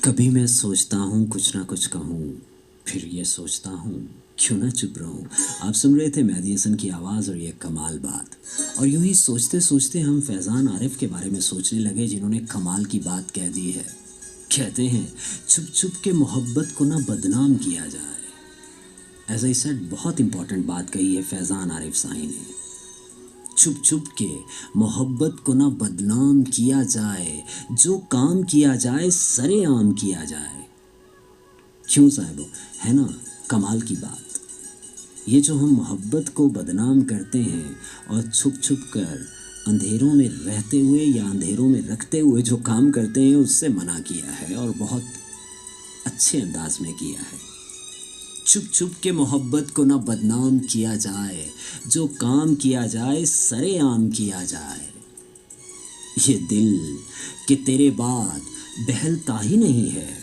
کبھی میں سوچتا ہوں کچھ نہ کچھ کہوں، پھر یہ سوچتا ہوں کیوں نہ چپ رہوں۔ آپ سن رہے تھے مہدی حسن کی آواز اور یہ کمال بات۔ اور یوں ہی سوچتے سوچتے ہم فیضان عارف کے بارے میں سوچنے لگے، جنہوں نے کمال کی بات کہہ دی ہے۔ کہتے ہیں چھپ چھپ کے محبت کو نہ بدنام کیا جائے۔ ایز آئی سیڈ، بہت امپورٹنٹ بات کہی ہے فیضان عارف صاحب نے۔ چھپ چھپ کے محبت کو نہ بدنام کیا جائے، جو کام کیا جائے سرے عام کیا جائے۔ کیوں صاحب، ہے نا کمال کی بات۔ یہ جو ہم محبت کو بدنام کرتے ہیں اور چھپ چھپ کر اندھیروں میں رہتے ہوئے یا اندھیروں میں رکھتے ہوئے جو کام کرتے ہیں، اس سے منع کیا ہے اور بہت اچھے انداز میں کیا ہے۔ چھپ چھپ کے محبت کو نہ بدنام کیا جائے، جو کام کیا جائے سرے عام کیا جائے۔ یہ دل کہ تیرے بعد بہلتا ہی نہیں ہے،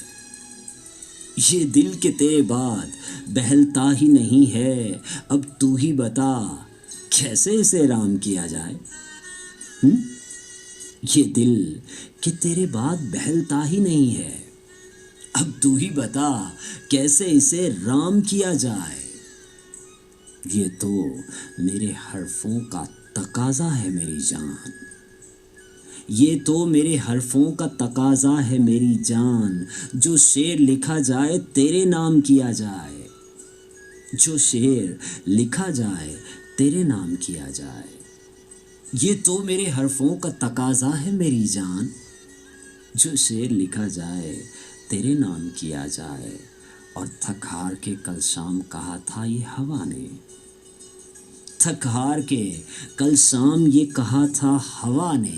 یہ دل کہ تیرے بعد بہلتا ہی نہیں ہے، اب تو ہی بتا کیسے اسے رام کیا جائے۔ یہ دل کہ تیرے بعد بہلتا ہی نہیں ہے، اب تو ہی بتا کیسے اسے رام کیا جائے۔ یہ تو میرے حرفوں کا تقاضا ہے میری جان، یہ تو میرے حرفوں کا تقاضا ہے میری جان، جو شعر لکھا جائے تیرے نام کیا جائے، جو شعر لکھا جائے تیرے نام کیا جائے۔ یہ تو میرے حرفوں کا تقاضا ہے میری جان، جو شعر لکھا جائے تیرے نام کیا جائے۔ اور تھک ہار کے کل شام کہا تھا یہ ہوا نے، تھک ہار کے کل شام یہ کہا تھا ہوا نے،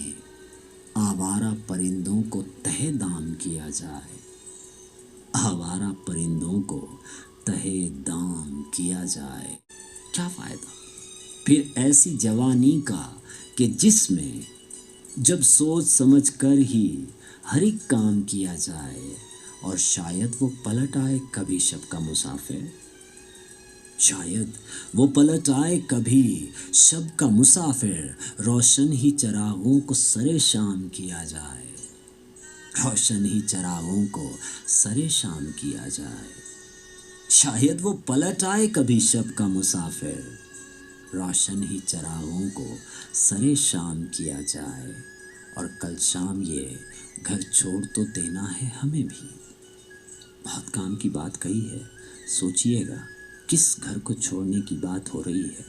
آوارہ پرندوں کو تہہ دام کیا جائے، آوارہ پرندوں کو تہہ دام کیا جائے۔ کیا فائدہ پھر ایسی جوانی کا کہ جس میں جب سوچ سمجھ کر ہی ہر ایک کام کیا جائے، اور شاید وہ پلٹ آئے کبھی شب کا مسافر، شاید وہ پلٹ آئے کبھی شب کا مسافر، روشن ہی چراغوں کو سرے شام کیا جائے، روشن ہی چراغوں کو سرے شام کیا جائے۔ شاید وہ پلٹ آئے کبھی شب کا مسافر، روشن ہی چراغوں کو سرے شام کیا جائے۔ اور کل شام یہ گھر چھوڑ تو دینا ہے ہمیں بھی۔ بہت کام کی بات کہی ہے، سوچئے گا کس گھر کو چھوڑنے کی بات ہو رہی ہے۔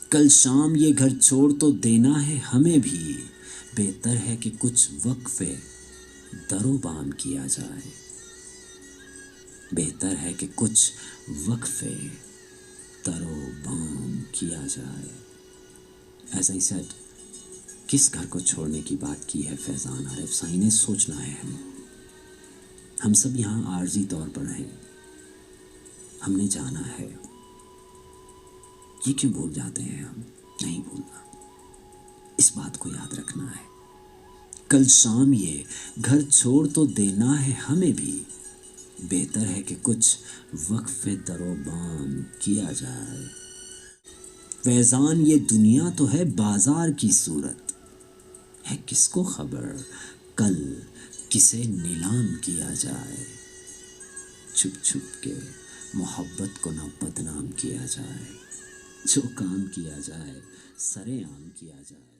کل شام یہ گھر چھوڑ تو دینا ہے ہمیں بھی، بہتر ہے کہ کچھ وقفے در و بام کیا جائے، بہتر ہے کہ کچھ وقفے در و بام کیا جائے۔ ایز آئی سیڈ، کس گھر کو چھوڑنے کی بات کی ہے فیضان عارف صاحب نے، سوچنا ہے ہم سب یہاں عارضی طور پر ہیں، ہم نے جانا ہے۔ یہ کیوں بھول جاتے ہیں ہم؟ نہیں بھولنا، اس بات کو یاد رکھنا ہے۔ کل شام یہ گھر چھوڑ تو دینا ہے ہمیں بھی، بہتر ہے کہ کچھ وقفے در و بام کیا جائے۔ فیضان یہ دنیا تو ہے بازار کی صورت، ہے کس کو خبر کل کسے نیلام کیا جائے۔ چھپ چھپ کے محبت کو نہ بدنام کیا جائے، جو کام کیا جائے سرے عام کیا جائے۔